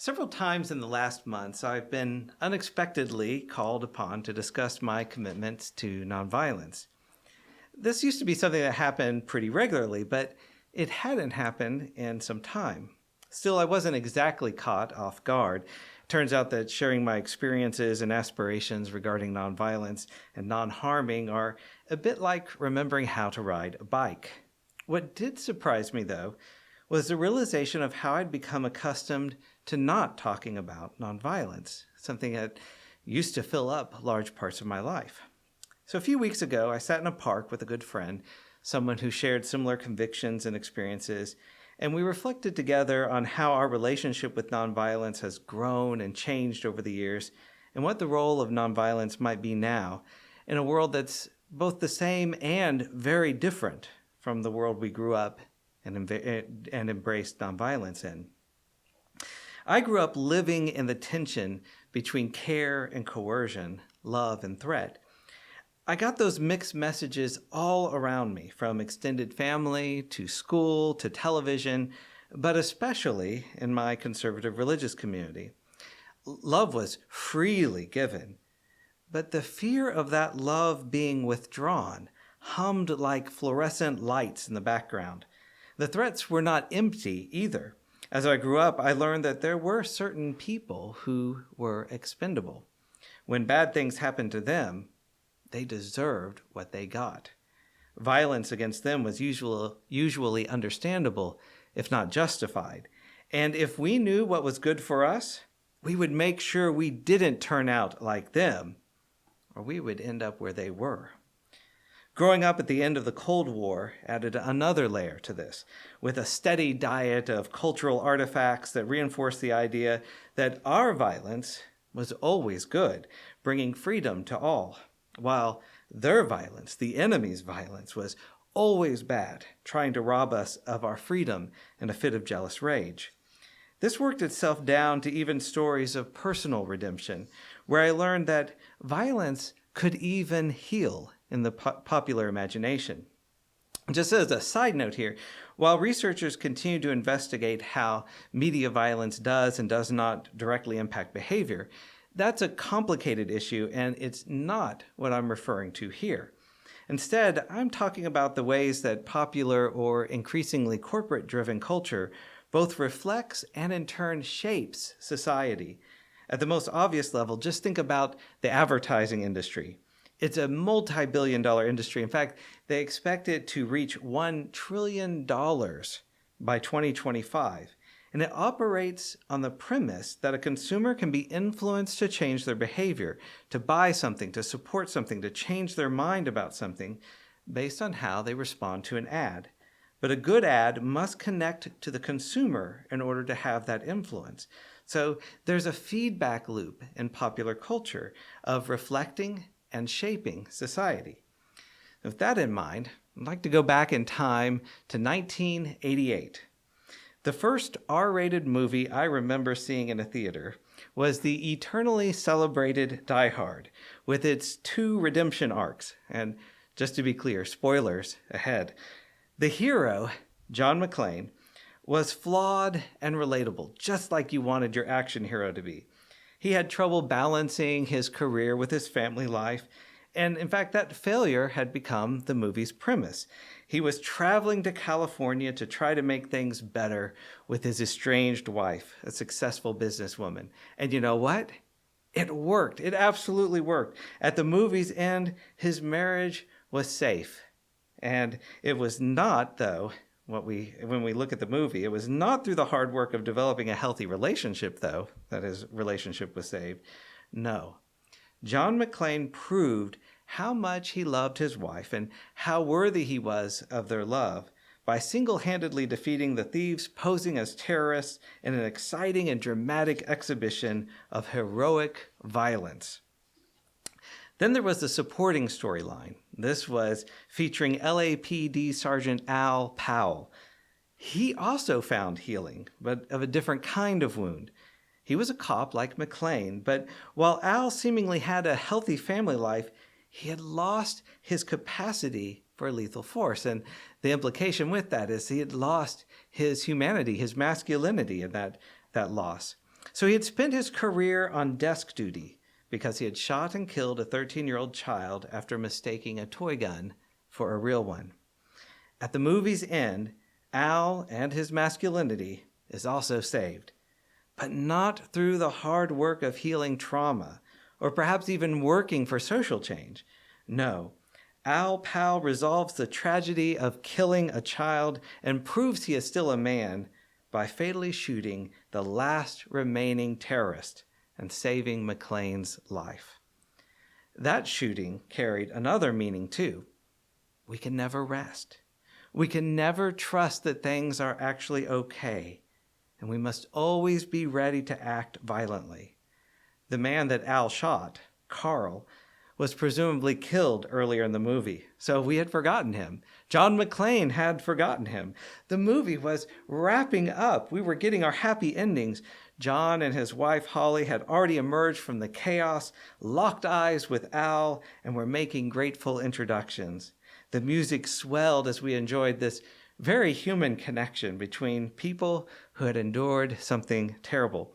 Several times in the last months, I've been unexpectedly called upon to discuss my commitment to nonviolence. This used to be something that happened pretty regularly, but it hadn't happened in some time. Still, I wasn't exactly caught off guard. Turns out that sharing my experiences and aspirations regarding nonviolence and non-harming are a bit like remembering how to ride a bike. What did surprise me, though, was the realization of how I'd become accustomed to not talking about nonviolence, something that used to fill up large parts of my life. So a few weeks ago, I sat in a park with a good friend, someone who shared similar convictions and experiences, and we reflected together on how our relationship with nonviolence has grown and changed over the years, and what the role of nonviolence might be now in a world that's both the same and very different from the world we grew up and embraced nonviolence in. I grew up living in the tension between care and coercion, love and threat. I got those mixed messages all around me, from extended family to school to television, but especially in my conservative religious community. Love was freely given, but the fear of that love being withdrawn hummed like fluorescent lights in the background. The threats were not empty either. As I grew up, I learned that there were certain people who were expendable. When bad things happened to them, they deserved what they got. Violence against them was usually understandable, if not justified. And if we knew what was good for us, we would make sure we didn't turn out like them, or we would end up where they were. Growing up at the end of the Cold War added another layer to this, with a steady diet of cultural artifacts that reinforced the idea that our violence was always good, bringing freedom to all, while their violence, the enemy's violence, was always bad, trying to rob us of our freedom in a fit of jealous rage. This worked itself down to even stories of personal redemption, where I learned that violence could even heal in the popular imagination. Just as a side note here, while researchers continue to investigate how media violence does and does not directly impact behavior, that's a complicated issue, and it's not what I'm referring to here. Instead, I'm talking about the ways that popular or increasingly corporate-driven culture both reflects and in turn shapes society. At the most obvious level, just think about the advertising industry. It's a multi-billion-dollar industry. In fact, they expect it to reach $1 trillion by 2025. And it operates on the premise that a consumer can be influenced to change their behavior, to buy something, to support something, to change their mind about something based on how they respond to an ad. But a good ad must connect to the consumer in order to have that influence. So there's a feedback loop in popular culture of reflecting and shaping society. With that in mind, I'd like to go back in time to 1988. The first R-rated movie I remember seeing in a theater was the eternally celebrated Die Hard, with its 2 redemption arcs. And just to be clear, spoilers ahead. The hero, John McClane, was flawed and relatable, just like you wanted your action hero to be. He had trouble balancing his career with his family life, and in fact, that failure had become the movie's premise. He was traveling to California to try to make things better with his estranged wife, a successful businesswoman. And you know what? It worked. It absolutely worked. At the movie's end, his marriage was safe. And it was not, though, when we look at the movie, it was not through the hard work of developing a healthy relationship, though, that his relationship was saved. No. John McClane proved how much he loved his wife and how worthy he was of their love by single-handedly defeating the thieves posing as terrorists in an exciting and dramatic exhibition of heroic violence. Then there was the supporting storyline. This was featuring LAPD Sergeant Al Powell. He also found healing, but of a different kind of wound. He was a cop like McClane, but while Al seemingly had a healthy family life, he had lost his capacity for lethal force. And the implication with that is he had lost his humanity, his masculinity in that loss. So he had spent his career on desk duty because he had shot and killed a 13-year-old child after mistaking a toy gun for a real one. At the movie's end, Al and his masculinity is also saved, but not through the hard work of healing trauma or perhaps even working for social change. No, Al Powell resolves the tragedy of killing a child and proves he is still a man by fatally shooting the last remaining terrorist and saving McClane's life. That shooting carried another meaning too. We can never rest. We can never trust that things are actually okay, and we must always be ready to act violently. The man that Al shot, Carl, was presumably killed earlier in the movie, so we had forgotten him. John McClane had forgotten him. The movie was wrapping up. We were getting our happy endings. John and his wife Holly had already emerged from the chaos, locked eyes with Al, and were making grateful introductions. The music swelled as we enjoyed this very human connection between people who had endured something terrible.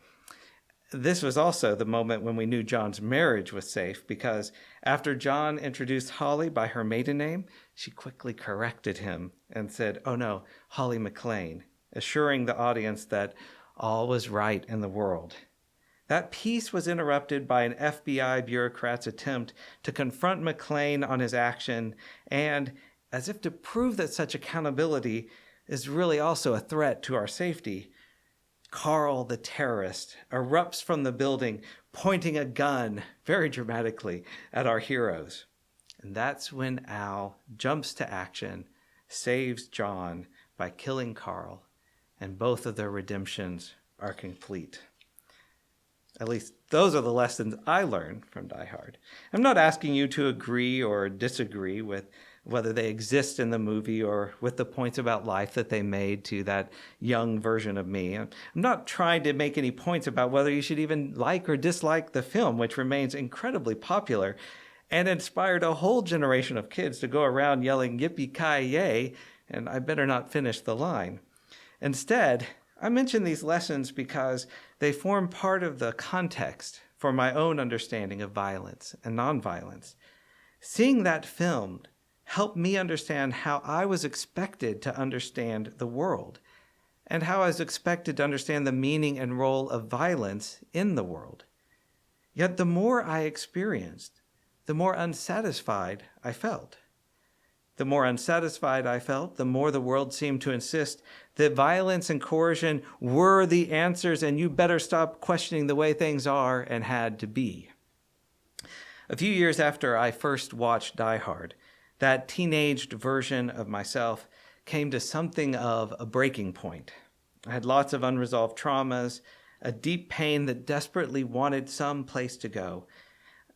This was also the moment when we knew John's marriage was safe, because after John introduced Holly by her maiden name, she quickly corrected him and said, "Oh no, Holly McClane," assuring the audience that all was right in the world. That peace was interrupted by an FBI bureaucrat's attempt to confront McClane on his action, and as if to prove that such accountability is really also a threat to our safety, Carl, the terrorist, erupts from the building, pointing a gun very dramatically at our heroes. And that's when Al jumps to action, saves John by killing Carl, and both of their redemptions are complete. At least those are the lessons I learned from Die Hard. I'm not asking you to agree or disagree with whether they exist in the movie or with the points about life that they made to that young version of me. I'm not trying to make any points about whether you should even like or dislike the film, which remains incredibly popular and inspired a whole generation of kids to go around yelling yippee-ki-yay, and I better not finish the line. Instead, I mention these lessons because they form part of the context for my own understanding of violence and nonviolence. Seeing that film helped me understand how I was expected to understand the world and how I was expected to understand the meaning and role of violence in the world. Yet the more I experienced, the more unsatisfied I felt. The more unsatisfied I felt, the more the world seemed to insist that violence and coercion were the answers and you better stop questioning the way things are and had to be. A few years after I first watched Die Hard, that teenaged version of myself came to something of a breaking point. I had lots of unresolved traumas, a deep pain that desperately wanted some place to go.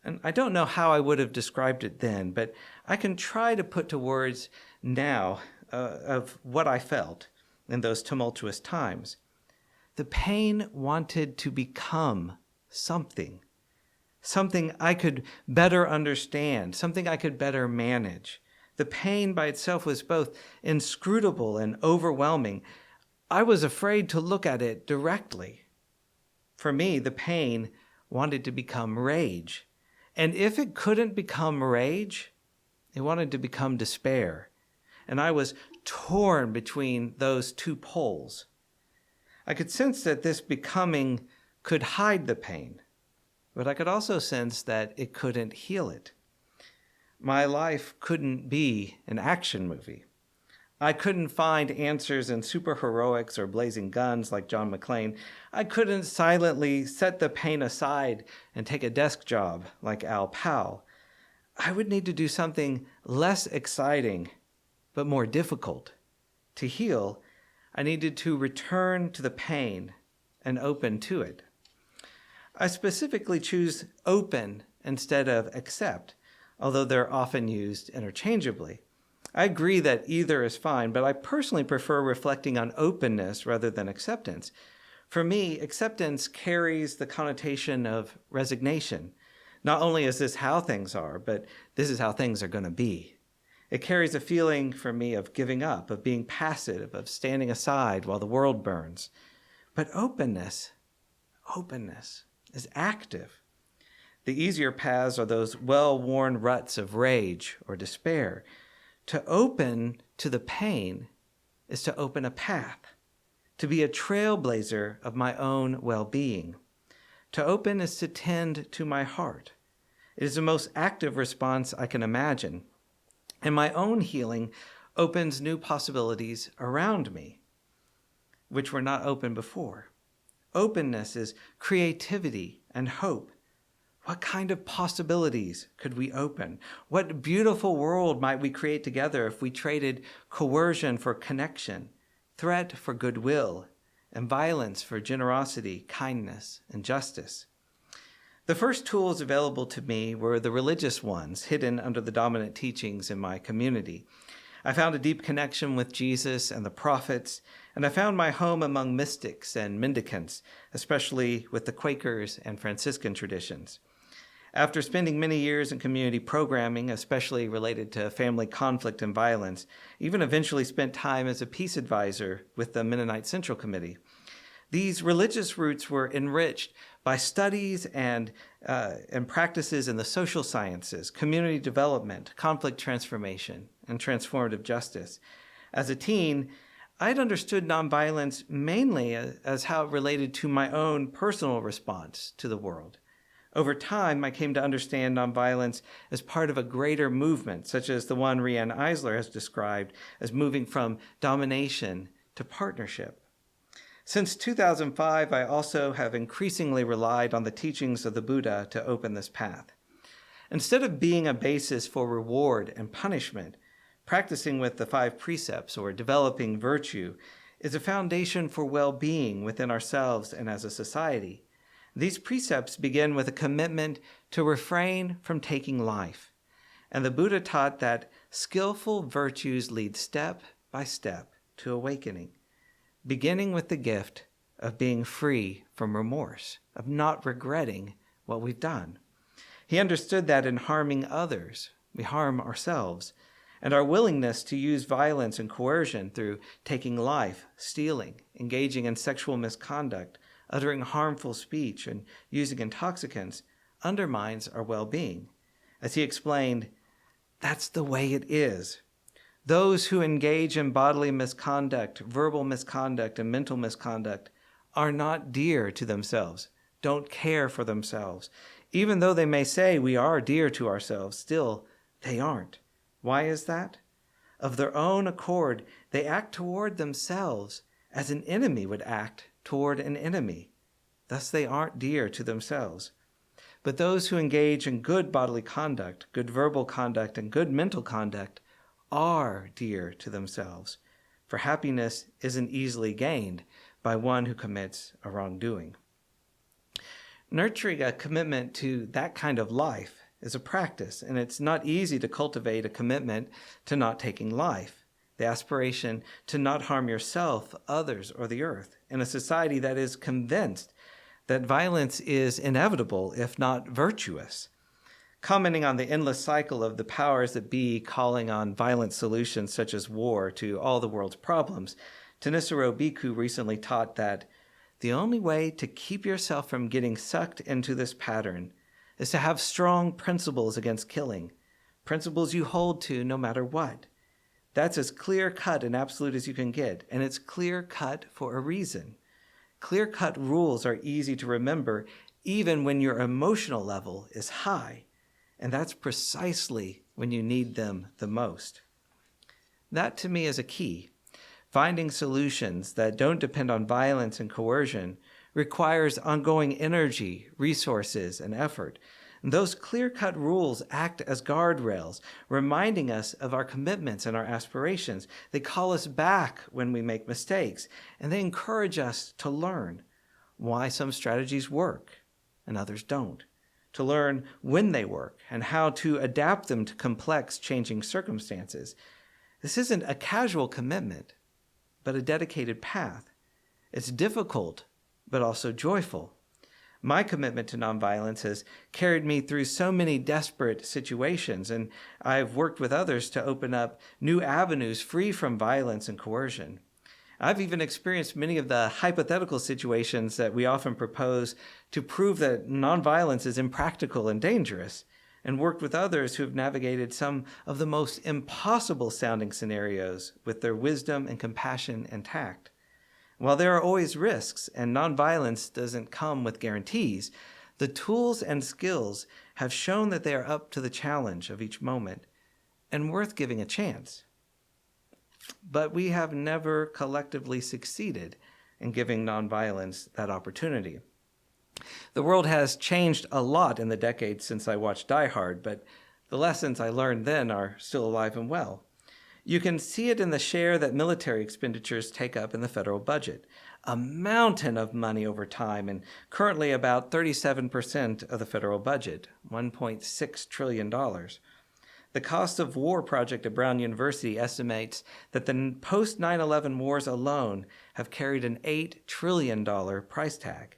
And I don't know how I would have described it then, but I can try to put to words now of what I felt in those tumultuous times. The pain wanted to become something I could better understand, something I could better manage. The pain by itself was both inscrutable and overwhelming. I was afraid to look at it directly. For me, the pain wanted to become rage. And if it couldn't become rage, it wanted to become despair. And I was torn between those two poles. I could sense that this becoming could hide the pain, but I could also sense that it couldn't heal it. My life couldn't be an action movie. I couldn't find answers in superheroics or blazing guns like John McClane. I couldn't silently set the pain aside and take a desk job like Al Powell. I would need to do something less exciting, but more difficult. To heal, I needed to return to the pain and open to it. I specifically choose open instead of accept, although they're often used interchangeably. I agree that either is fine, but I personally prefer reflecting on openness rather than acceptance. For me, acceptance carries the connotation of resignation. Not only is this how things are, but this is how things are going to be. It carries a feeling for me of giving up, of being passive, of standing aside while the world burns. But openness openness is active. The easier paths are those well-worn ruts of rage or despair. To open to the pain is to open a path, to be a trailblazer of my own well-being. To open is to tend to my heart. It is the most active response I can imagine. And my own healing opens new possibilities around me, which were not open before. Openness is creativity and hope. What kind of possibilities could we open? What beautiful world might we create together if we traded coercion for connection, threat for goodwill, and violence for generosity, kindness, and justice? The first tools available to me were the religious ones, hidden under the dominant teachings in my community. I found a deep connection with Jesus and the prophets, and I found my home among mystics and mendicants, especially with the Quakers and Franciscan traditions. After spending many years in community programming, especially related to family conflict and violence, even eventually spent time as a peace advisor with the Mennonite Central Committee. These religious roots were enriched by studies and practices in the social sciences, community development, conflict transformation, and transformative justice. As a teen, I'd understood nonviolence mainly as how it related to my own personal response to the world. Over time, I came to understand nonviolence as part of a greater movement, such as the one Riane Eisler has described as moving from domination to partnership. Since 2005, I also have increasingly relied on the teachings of the Buddha to open this path. Instead of being a basis for reward and punishment, practicing with the 5 precepts or developing virtue is a foundation for well-being within ourselves and as a society. These precepts begin with a commitment to refrain from taking life. And the Buddha taught that skillful virtues lead step by step to awakening, beginning with the gift of being free from remorse, of not regretting what we've done. He understood that in harming others, we harm ourselves, and our willingness to use violence and coercion through taking life, stealing, engaging in sexual misconduct, uttering harmful speech, and using intoxicants undermines our well-being. As he explained, that's the way it is. Those who engage in bodily misconduct, verbal misconduct, and mental misconduct are not dear to themselves, don't care for themselves. Even though they may say we are dear to ourselves, still they aren't. Why is that? Of their own accord, they act toward themselves as an enemy would act toward an enemy. Thus they aren't dear to themselves. But those who engage in good bodily conduct, good verbal conduct, and good mental conduct are dear to themselves. For happiness isn't easily gained by one who commits a wrongdoing. Nurturing a commitment to that kind of life is a practice, and it's not easy to cultivate a commitment to not taking life, the aspiration to not harm yourself, others, or the earth, in a society that is convinced that violence is inevitable, if not virtuous. Commenting on the endless cycle of the powers that be calling on violent solutions such as war to all the world's problems, Thanissaro Bhikkhu recently taught that the only way to keep yourself from getting sucked into this pattern is to have strong principles against killing, principles you hold to no matter what. That's as clear-cut and absolute as you can get, and it's clear-cut for a reason. Clear-cut rules are easy to remember even when your emotional level is high, and that's precisely when you need them the most. That, to me, is a key. Finding solutions that don't depend on violence and coercion requires ongoing energy, resources, and effort. And those clear-cut rules act as guardrails, reminding us of our commitments and our aspirations. They call us back when we make mistakes, and they encourage us to learn why some strategies work and others don't, to learn when they work and how to adapt them to complex, changing circumstances. This isn't a casual commitment, but a dedicated path. It's difficult, but also joyful. My commitment to nonviolence has carried me through so many desperate situations, and I've worked with others to open up new avenues free from violence and coercion. I've even experienced many of the hypothetical situations that we often propose to prove that nonviolence is impractical and dangerous, and worked with others who have navigated some of the most impossible sounding scenarios with their wisdom and compassion and tact. While there are always risks and nonviolence doesn't come with guarantees, the tools and skills have shown that they are up to the challenge of each moment and worth giving a chance. But we have never collectively succeeded in giving nonviolence that opportunity. The world has changed a lot in the decades since I watched Die Hard, but the lessons I learned then are still alive and well. You can see it in the share that military expenditures take up in the federal budget, a mountain of money over time, and currently about 37% of the federal budget, $1.6 trillion. The Cost of War project at Brown University estimates that the post 9/11 wars alone have carried an $8 trillion price tag.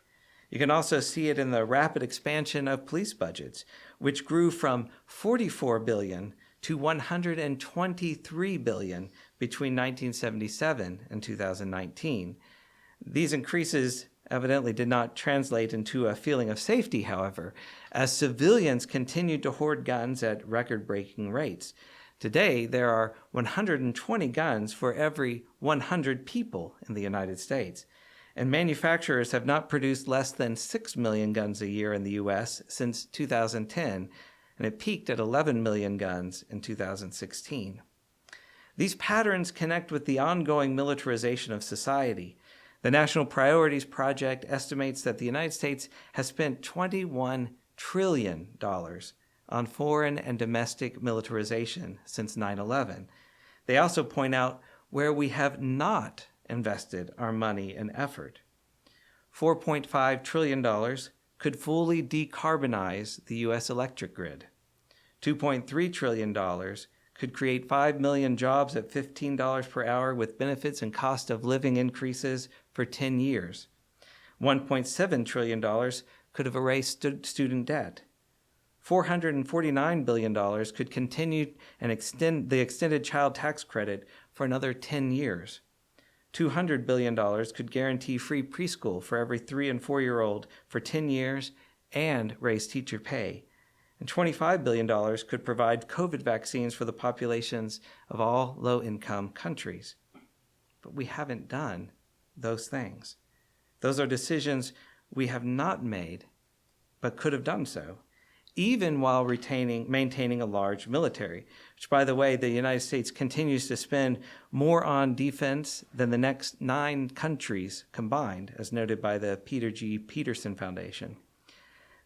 You can also see it in the rapid expansion of police budgets, which grew from $44 billion to $123 billion between 1977 and 2019. These increases evidently did not translate into a feeling of safety, however, as civilians continued to hoard guns at record-breaking rates. Today, there are 120 guns for every 100 people in the United States, and manufacturers have not produced less than 6 million guns a year in the U.S. since 2010, and it peaked at 11 million guns in 2016. These patterns connect with the ongoing militarization of society. The National Priorities Project estimates that the United States has spent $21 trillion on foreign and domestic militarization since 9/11. They also point out where we have not invested our money and effort. $4.5 trillion could fully decarbonize the U.S. electric grid. $2.3 trillion could create 5 million jobs at $15 per hour with benefits and cost of living increases for 10 years. $1.7 trillion could have erased student debt. $449 billion could continue and extend the extended child tax credit for another 10 years. $200 billion could guarantee free preschool for every 3- and 4-year-old for 10 years and raise teacher pay. And $25 billion could provide COVID vaccines for the populations of all low-income countries. But we haven't done those things. Those are decisions we have not made, but could have done so, even while maintaining a large military, which, by the way, the United States continues to spend more on defense than the next 9 countries combined, as noted by the Peter G. Peterson Foundation.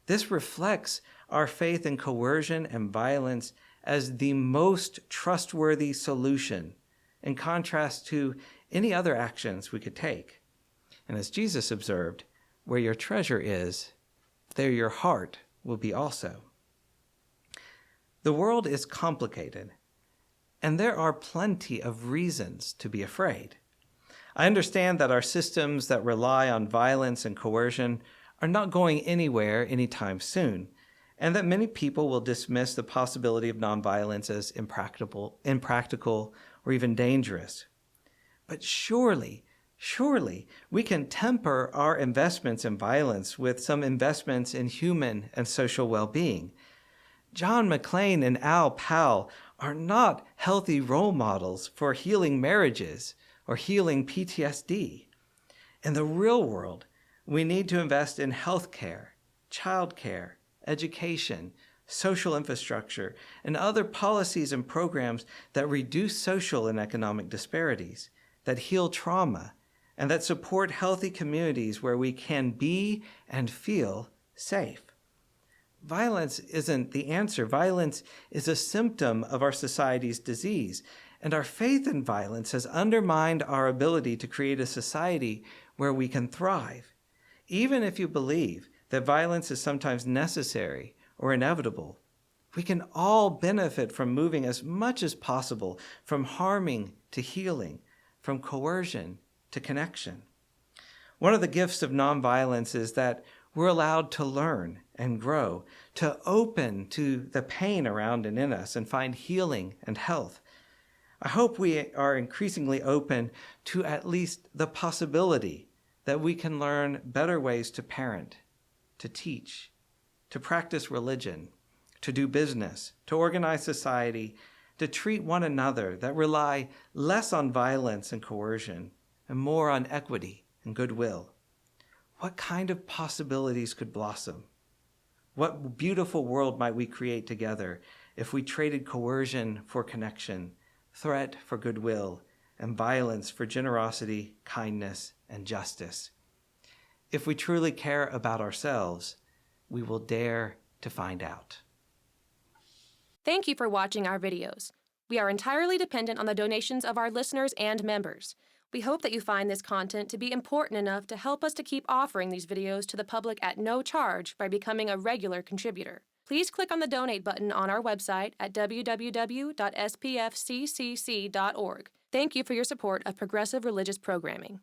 This reflects our faith in coercion and violence as the most trustworthy solution, in contrast to any other actions we could take. And as Jesus observed, where your treasure is, there your heart will be also. The world is complicated, and there are plenty of reasons to be afraid. I understand that our systems that rely on violence and coercion are not going anywhere anytime soon, and that many people will dismiss the possibility of nonviolence as impractical, or even dangerous. But surely, we can temper our investments in violence with some investments in human and social well-being. John McClane and Al Powell are not healthy role models for healing marriages or healing PTSD. In the real world, we need to invest in healthcare, childcare, education, social infrastructure, and other policies and programs that reduce social and economic disparities, that heal trauma, and that support healthy communities where we can be and feel safe. Violence isn't the answer. Violence is a symptom of our society's disease, and our faith in violence has undermined our ability to create a society where we can thrive. Even if you believe that violence is sometimes necessary or inevitable, we can all benefit from moving as much as possible from harming to healing, from coercion to connection. One of the gifts of nonviolence is that we're allowed to learn and grow, to open to the pain around and in us and find healing and health. I hope we are increasingly open to at least the possibility that we can learn better ways to parent, to teach, to practice religion, to do business, to organize society, to treat one another that rely less on violence and coercion and more on equity and goodwill. What kind of possibilities could blossom? What beautiful world might we create together if we traded coercion for connection, threat for goodwill, and violence for generosity, kindness, and justice? If we truly care about ourselves, we will dare to find out. Thank you for watching our videos. We are entirely dependent on the donations of our listeners and members. We hope that you find this content to be important enough to help us to keep offering these videos to the public at no charge by becoming a regular contributor. Please click on the donate button on our website at www.spfccc.org. Thank you for your support of progressive religious programming.